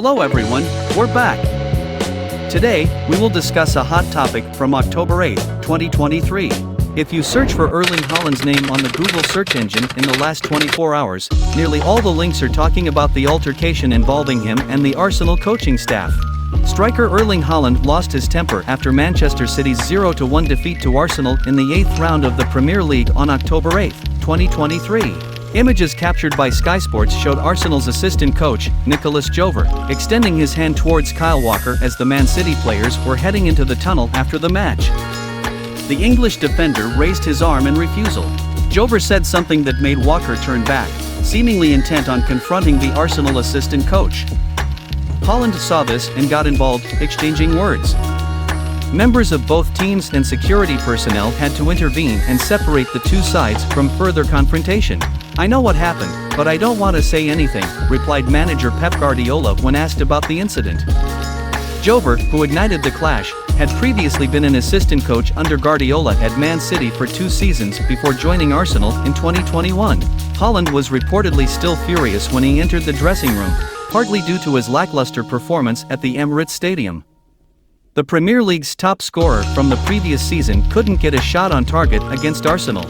Hello everyone, we're back. Today, we will discuss a hot topic from October 8, 2023. If you search for Erling Haaland's name on the Google search engine in the last 24 hours, nearly all the links are talking about the altercation involving him and the Arsenal coaching staff. Striker Erling Haaland lost his temper after Manchester City's 0-1 defeat to Arsenal in the 8th round of the Premier League on October 8, 2023. Images captured by Sky Sports showed Arsenal's assistant coach, Nicolas Jover, extending his hand towards Kyle Walker as the Man City players were heading into the tunnel after the match. The English defender raised his arm in refusal. Jover said something that made Walker turn back, seemingly intent on confronting the Arsenal assistant coach. Haaland saw this and got involved, exchanging words. Members of both teams and security personnel had to intervene and separate the two sides from further confrontation. "I know what happened, but I don't want to say anything," replied manager Pep Guardiola when asked about the incident. Jover, who ignited the clash, had previously been an assistant coach under Guardiola at Man City for 2 seasons before joining Arsenal in 2021. Haaland was reportedly still furious when he entered the dressing room, partly due to his lackluster performance at the Emirates Stadium. The Premier League's top scorer from the previous season couldn't get a shot on target against Arsenal.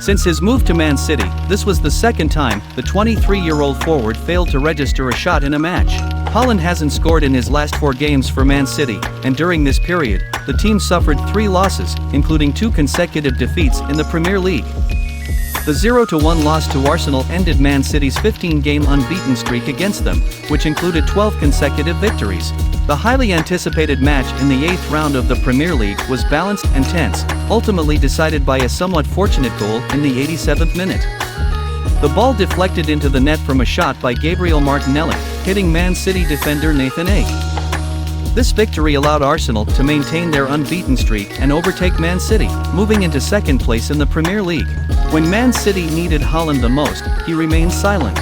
Since his move to Man City, this was the second time the 23-year-old forward failed to register a shot in a match. Haaland hasn't scored in his last 4 games for Man City, and during this period, the team suffered 3 losses, including 2 consecutive defeats in the Premier League. The 0-1 loss to Arsenal ended Man City's 15-game unbeaten streak against them, which included 12 consecutive victories. The highly anticipated match in the 8th round of the Premier League was balanced and tense, ultimately decided by a somewhat fortunate goal in the 87th minute. The ball deflected into the net from a shot by Gabriel Martinelli, hitting Man City defender Nathan Ake. This victory allowed Arsenal to maintain their unbeaten streak and overtake Man City, moving into 2nd place in the Premier League. When Man City needed Haaland the most, he remained silent.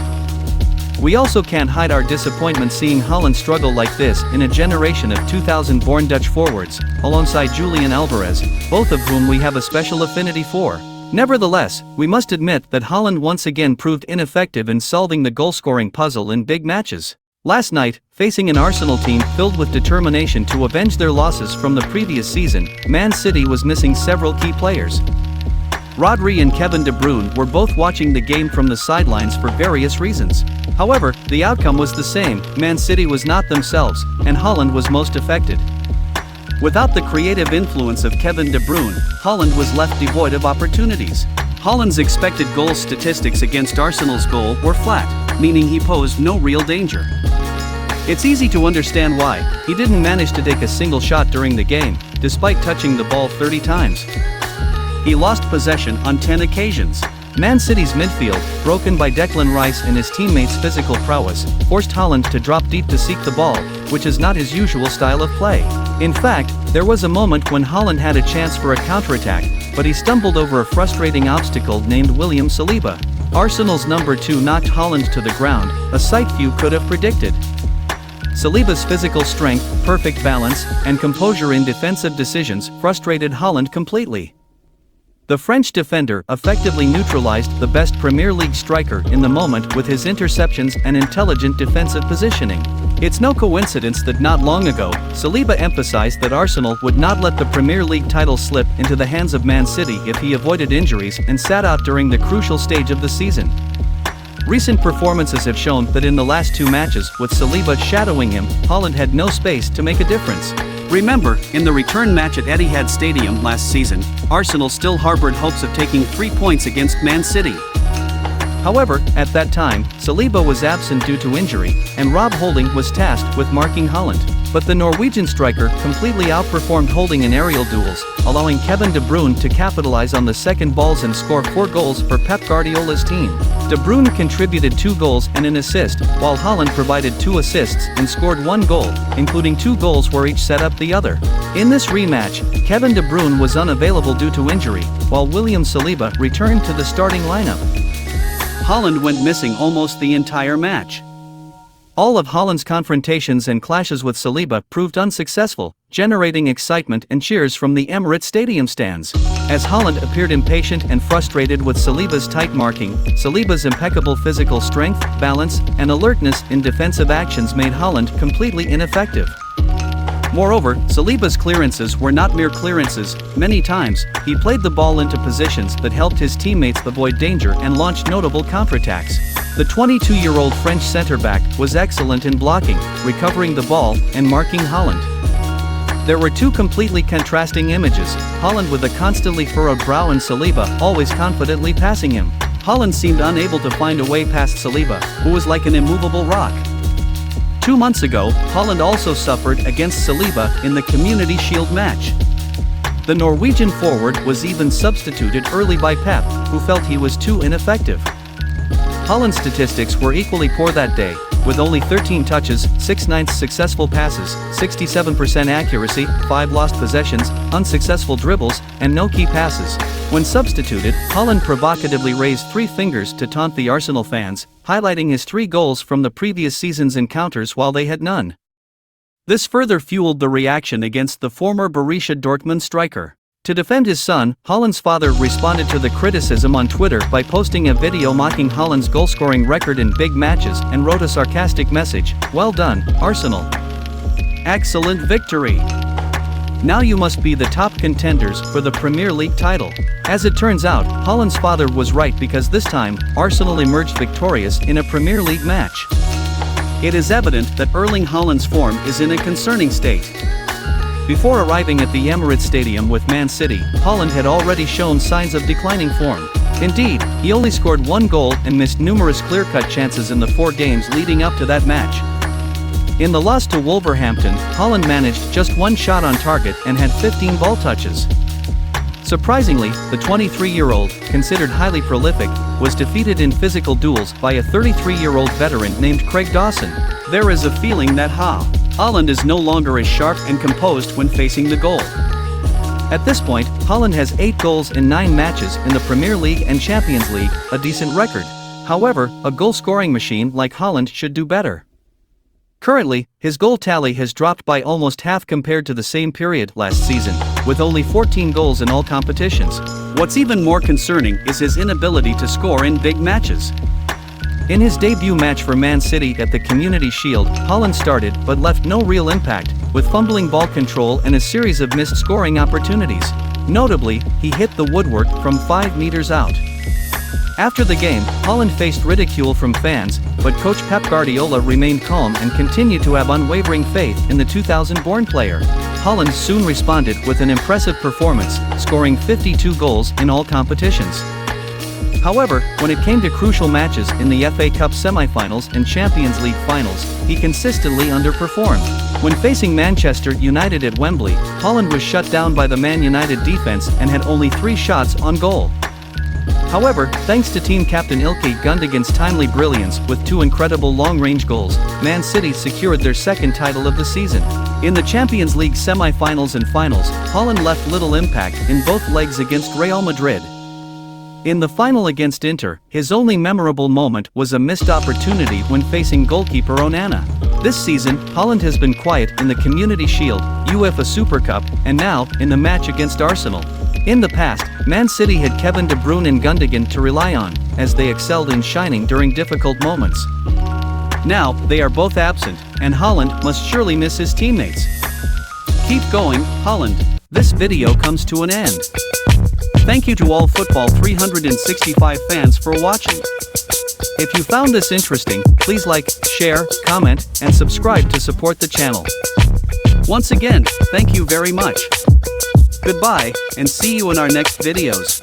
We also can't hide our disappointment seeing Haaland struggle like this in a generation of 2000-born Dutch forwards, alongside Julian Alvarez, both of whom we have a special affinity for. Nevertheless, we must admit that Haaland once again proved ineffective in solving the goal-scoring puzzle in big matches. Last night, facing an Arsenal team filled with determination to avenge their losses from the previous season, Man City was missing several key players. Rodri and Kevin De Bruyne were both watching the game from the sidelines for various reasons. However, the outcome was the same: Man City was not themselves, and Haaland was most affected. Without the creative influence of Kevin De Bruyne, Haaland was left devoid of opportunities. Haaland's expected goal statistics against Arsenal's goal were flat, meaning he posed no real danger. It's easy to understand why. He didn't manage to take a single shot during the game, despite touching the ball 30 times. He lost possession on 10 occasions. Man City's midfield, broken by Declan Rice and his teammates' physical prowess, forced Haaland to drop deep to seek the ball, which is not his usual style of play. In fact, there was a moment when Haaland had a chance for a counterattack, but he stumbled over a frustrating obstacle named William Saliba. Arsenal's number 2 knocked Haaland to the ground, a sight few could have predicted. Saliba's physical strength, perfect balance, and composure in defensive decisions frustrated Haaland completely. The French defender effectively neutralized the best Premier League striker in the moment with his interceptions and intelligent defensive positioning. It's no coincidence that not long ago, Saliba emphasized that Arsenal would not let the Premier League title slip into the hands of Man City if he avoided injuries and sat out during the crucial stage of the season. Recent performances have shown that in the last 2 matches, with Saliba shadowing him, Haaland had no space to make a difference. Remember, in the return match at Etihad Stadium last season, Arsenal still harbored hopes of taking 3 points against Man City. However, at that time, Saliba was absent due to injury, and Rob Holding was tasked with marking Haaland. But the Norwegian striker completely outperformed Holding in aerial duels, allowing Kevin De Bruyne to capitalize on the second balls and score 4 goals for Pep Guardiola's team. De Bruyne contributed 2 goals and an assist, while Haaland provided 2 assists and scored 1 goal, including 2 goals where each set up the other. In this rematch, Kevin De Bruyne was unavailable due to injury, while William Saliba returned to the starting lineup. Haaland went missing almost the entire match. All of Haaland's confrontations and clashes with Saliba proved unsuccessful, generating excitement and cheers from the Emirates Stadium stands. As Haaland appeared impatient and frustrated with Saliba's tight marking, Saliba's impeccable physical strength, balance, and alertness in defensive actions made Haaland completely ineffective. Moreover, Saliba's clearances were not mere clearances. Many times, he played the ball into positions that helped his teammates avoid danger and launched notable counterattacks. The 22-year-old French centre-back was excellent in blocking, recovering the ball, and marking Haaland. There were two completely contrasting images: Haaland with a constantly furrowed brow and Saliba always confidently passing him. Haaland seemed unable to find a way past Saliba, who was like an immovable rock. 2 months ago, Haaland also suffered against Saliba in the Community Shield match. The Norwegian forward was even substituted early by Pep, who felt he was too ineffective. Haaland's statistics were equally poor that day, with only 13 touches, 6/9 successful passes, 67% accuracy, 5 lost possessions, unsuccessful dribbles, and no key passes. When substituted, Haaland provocatively raised 3 fingers to taunt the Arsenal fans, highlighting his 3 goals from the previous season's encounters while they had none. This further fueled the reaction against the former Borussia Dortmund striker. To defend his son, Haaland's father responded to the criticism on Twitter by posting a video mocking Haaland's goal-scoring record in big matches and wrote a sarcastic message: "Well done, Arsenal. Excellent victory. Now you must be the top contenders for the Premier League title." As it turns out, Haaland's father was right, because this time, Arsenal emerged victorious in a Premier League match. It is evident that Erling Haaland's form is in a concerning state. Before arriving at the Emirates Stadium with Man City, Haaland had already shown signs of declining form. Indeed, he only scored 1 goal and missed numerous clear-cut chances in the 4 games leading up to that match. In the loss to Wolverhampton, Haaland managed just 1 shot on target and had 15 ball touches. Surprisingly, the 23-year-old, considered highly prolific, was defeated in physical duels by a 33-year-old veteran named Craig Dawson. There is a feeling that Haaland is no longer as sharp and composed when facing the goal. At this point, Haaland has 8 goals in 9 matches in the Premier League and Champions League, a decent record. However, a goal-scoring machine like Haaland should do better. Currently, his goal tally has dropped by almost half compared to the same period last season, with only 14 goals in all competitions. What's even more concerning is his inability to score in big matches. In his debut match for Man City at the Community Shield, Haaland started but left no real impact, with fumbling ball control and a series of missed scoring opportunities. Notably, he hit the woodwork from 5 meters out. After the game, Haaland faced ridicule from fans, but coach Pep Guardiola remained calm and continued to have unwavering faith in the 2000-born player. Haaland soon responded with an impressive performance, scoring 52 goals in all competitions. However, when it came to crucial matches in the FA Cup semi-finals and Champions League finals, he consistently underperformed. When facing Manchester United at Wembley, Haaland was shut down by the Man United defense and had only 3 shots on goal. However, thanks to team captain İlkay Gündoğan's timely brilliance with 2 incredible long-range goals, Man City secured their 2nd title of the season. In the Champions League semi-finals and finals, Haaland left little impact in both legs against Real Madrid. In the final against Inter, his only memorable moment was a missed opportunity when facing goalkeeper Onana. This season, Haaland has been quiet in the Community Shield, UEFA Super Cup, and now, in the match against Arsenal. In the past, Man City had Kevin De Bruyne and Gündoğan to rely on, as they excelled in shining during difficult moments. Now, they are both absent, and Haaland must surely miss his teammates. Keep going, Haaland. This video comes to an end. Thank you to all Football 365 fans for watching. If you found this interesting, please like, share, comment, and subscribe to support the channel. Once again, thank you very much. Goodbye, and see you in our next videos.